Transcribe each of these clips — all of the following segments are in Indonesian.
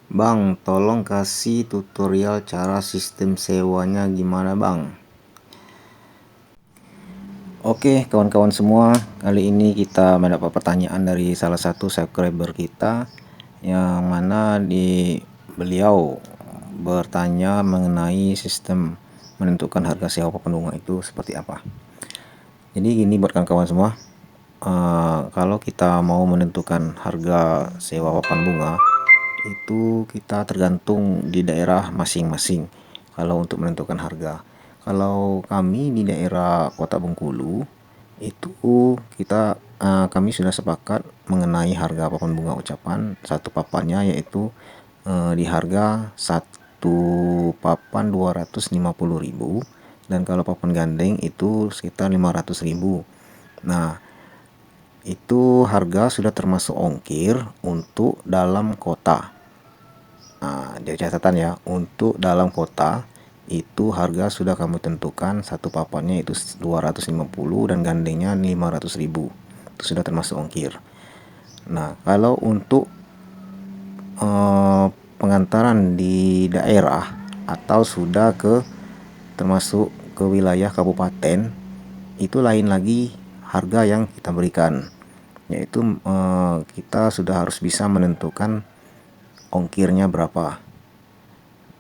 Bang, tolong kasih tutorial cara sistem sewanya gimana, Bang? Oke, kawan-kawan semua, kali ini kita mendapat pertanyaan dari salah satu subscriber kita yang mana beliau bertanya mengenai sistem menentukan harga sewa papan bunga itu seperti apa. Jadi gini buat kawan-kawan semua, kalau kita mau menentukan harga sewa papan bunga itu kita tergantung di daerah masing-masing. Kalau untuk menentukan harga, kalau kami di daerah Kota Bengkulu itu kami sudah sepakat mengenai harga papan bunga ucapan satu papannya, yaitu di harga satu papan 250.000, dan kalau papan gandeng itu sekitar 500.000. Nah, itu harga sudah termasuk ongkir untuk dalam kota. Nah, jadi catatan ya, untuk dalam kota itu harga sudah kami tentukan, satu papannya itu 250 dan gandengnya 500.000. Itu sudah termasuk ongkir. Nah, kalau untuk pengantaran di daerah atau sudah termasuk ke wilayah kabupaten, itu lain lagi harga yang kita berikan, yaitu kita sudah harus bisa menentukan ongkirnya berapa.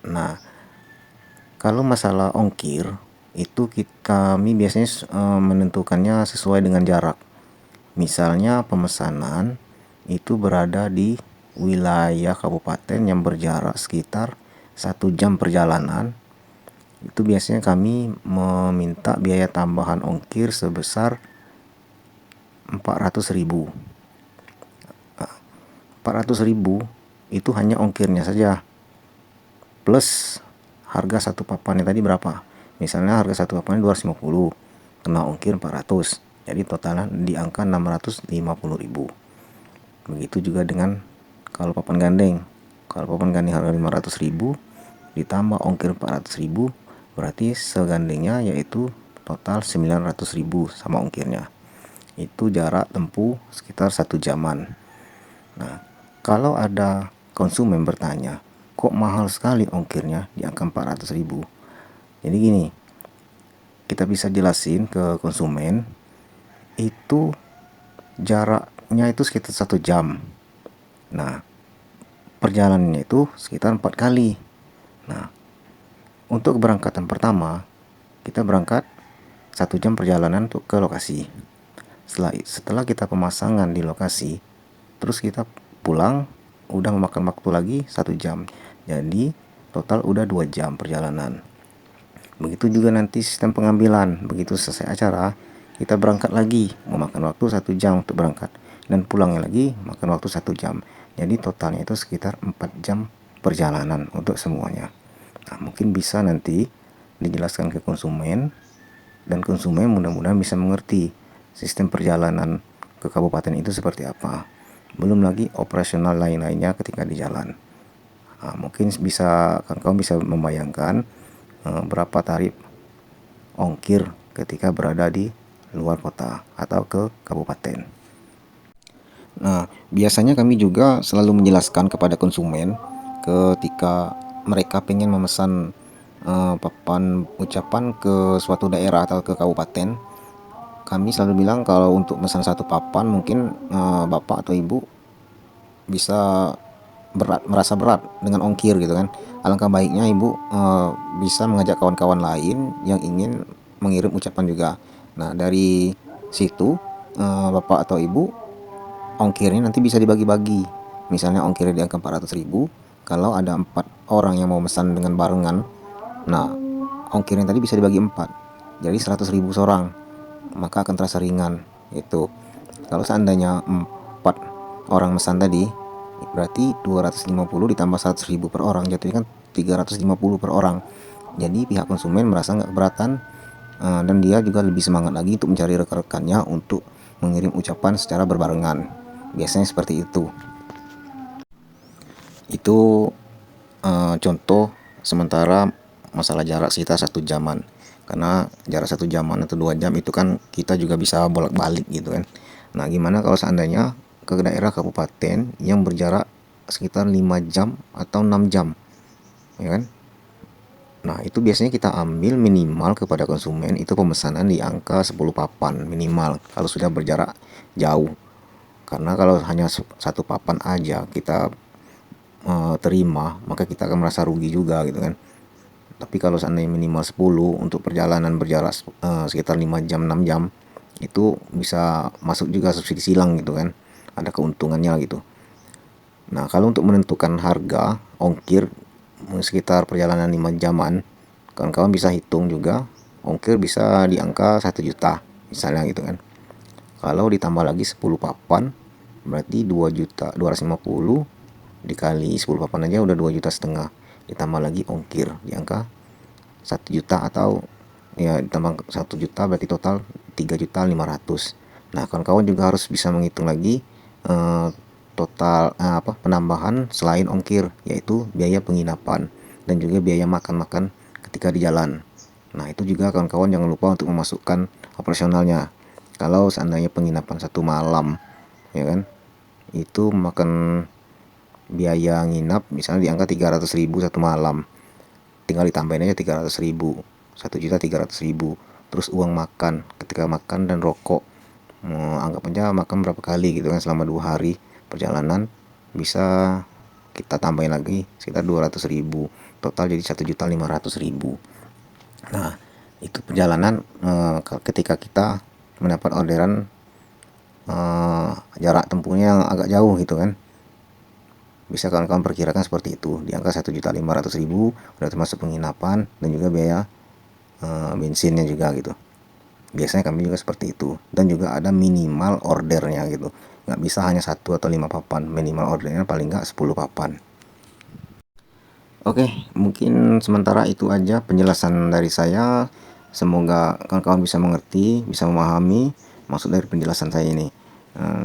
Nah, kalau masalah ongkir itu kami biasanya menentukannya sesuai dengan jarak. Misalnya pemesanan itu berada di wilayah kabupaten yang berjarak sekitar 1 jam perjalanan, itu biasanya kami meminta biaya tambahan ongkir sebesar 400.000. 400.000 itu hanya ongkirnya saja, plus harga satu papannya tadi berapa. Misalnya harga satu papannya 250, kena ongkir 400, jadi totalnya di angka 650.000. Begitu juga dengan kalau papan gandeng. Kalau papan gandeng harga 500.000 ditambah ongkir 400.000, berarti segandengnya yaitu total 900.000 sama ongkirnya. Itu jarak tempuh sekitar 1 jaman. Nah, kalau ada konsumen bertanya, kok mahal sekali ongkirnya di angka 400.000? Jadi gini, kita bisa jelasin ke konsumen, itu jaraknya itu sekitar 1 jam. Nah, perjalanannya itu sekitar 4 kali. Nah, untuk keberangkatan pertama, kita berangkat 1 jam perjalanan untuk ke lokasi. Setelah kita pemasangan di lokasi, terus kita pulang, udah memakan waktu lagi 1 jam. Jadi total udah 2 jam perjalanan. Begitu juga nanti sistem pengambilan. Begitu selesai acara, kita berangkat lagi, memakan waktu 1 jam untuk berangkat, dan pulangnya lagi makan waktu 1 jam. Jadi totalnya itu sekitar 4 jam perjalanan untuk semuanya. Nah, mungkin bisa nanti dijelaskan ke konsumen, dan konsumen mudah-mudahan bisa mengerti sistem perjalanan ke kabupaten itu seperti apa. Belum lagi operasional lain-lainnya ketika di jalan. Nah, mungkin kawan-kawan bisa membayangkan berapa tarif ongkir ketika berada di luar kota atau ke kabupaten. Nah, biasanya kami juga selalu menjelaskan kepada konsumen ketika mereka ingin memesan papan ucapan ke suatu daerah atau ke kabupaten. Kami selalu bilang kalau untuk pesan satu papan mungkin bapak atau ibu bisa merasa berat dengan ongkir gitu kan. Alangkah baiknya ibu bisa mengajak kawan-kawan lain yang ingin mengirim ucapan juga. Nah, dari situ bapak atau ibu ongkirnya nanti bisa dibagi-bagi. Misalnya ongkirnya di angka 400.000, kalau ada 4 orang yang mau pesan dengan barengan, nah ongkirnya tadi bisa dibagi 4, jadi 100.000 seorang, maka akan terasa ringan. Itu kalau seandainya 4 orang pesan tadi, berarti 250 ditambah 100.000 per orang, jatuhnya kan 350 per orang. Jadi pihak konsumen merasa nggak keberatan, dan dia juga lebih semangat lagi untuk mencari rekan-rekannya untuk mengirim ucapan secara berbarengan. Biasanya seperti itu. Itu contoh sementara masalah jarak sekitar 1 jaman. Karena jarak 1 jaman atau 2 jam itu kan kita juga bisa bolak-balik gitu kan. Nah, gimana kalau seandainya ke daerah kabupaten yang berjarak sekitar 5 jam atau 6 jam, ya kan. Nah, itu biasanya kita ambil minimal kepada konsumen itu pemesanan di angka 10 papan minimal kalau sudah berjarak jauh. Karena kalau hanya satu papan aja kita terima, maka kita akan merasa rugi juga gitu kan. Tapi kalau seandainya minimal 10 untuk perjalanan berjarak sekitar 5 jam 6 jam, itu bisa masuk juga subsidi silang gitu kan. Ada keuntungannya gitu. Nah, kalau untuk menentukan harga ongkir sekitar perjalanan 5 jaman, kawan-kawan bisa hitung juga ongkir bisa di angka 1 juta misalnya gitu kan. Kalau ditambah lagi 10 papan berarti 2 juta 250 dikali 10 papan aja udah 2 juta setengah, ditambah lagi ongkir di angka 1 juta atau ya ditambah 1 juta berarti total 3.500.000. Nah, kawan-kawan juga harus bisa menghitung lagi total penambahan selain ongkir, yaitu biaya penginapan dan juga biaya makan-makan ketika di jalan. Nah, itu juga kawan-kawan jangan lupa untuk memasukkan operasionalnya. Kalau seandainya penginapan 1 malam, ya kan, itu makan biaya nginap misalnya di angka 300.000 1 malam, tinggal ditambahin aja 300.000, 1.300.000. Terus uang makan ketika makan dan rokok, anggap aja makan berapa kali gitu kan selama 2 hari perjalanan, bisa kita tambahin lagi sekitar 200.000, total jadi 1.500.000. Nah, itu perjalanan ketika kita mendapat orderan jarak tempuhnya yang agak jauh gitu kan. Bisa kawan-kawan perkirakan seperti itu, di angka 1.500.000 udah termasuk penginapan dan juga biaya bensinnya juga gitu. Biasanya kami juga seperti itu, dan juga ada minimal ordernya gitu, nggak bisa hanya 1 atau 5 papan, minimal ordernya paling nggak 10 papan. Oke, mungkin sementara itu aja penjelasan dari saya. Semoga kawan-kawan bisa mengerti, bisa memahami maksud dari penjelasan saya ini.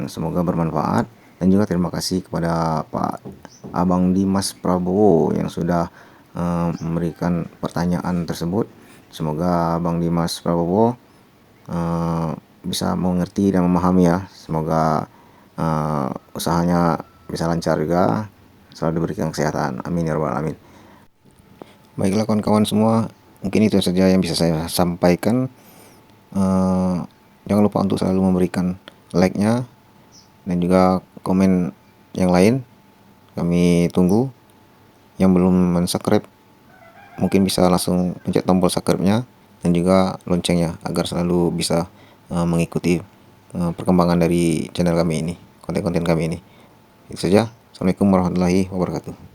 Semoga bermanfaat, dan juga terima kasih kepada Pak Abang Dimas Prabowo yang sudah memberikan pertanyaan tersebut. Semoga Bang Dimas Prabowo bisa mengerti dan memahami ya. Semoga usahanya bisa lancar juga, selalu diberikan kesehatan. Amin ya rabbal alamin. Baiklah kawan-kawan semua, mungkin itu saja yang bisa saya sampaikan. Jangan lupa untuk selalu memberikan like-nya dan juga komen yang lain. Kami tunggu. Yang belum subscribe mungkin bisa langsung pencet tombol subscribe-nya dan juga loncengnya agar selalu bisa mengikuti perkembangan dari channel kami ini, konten-konten kami ini. Itu saja. Assalamualaikum warahmatullahi wabarakatuh.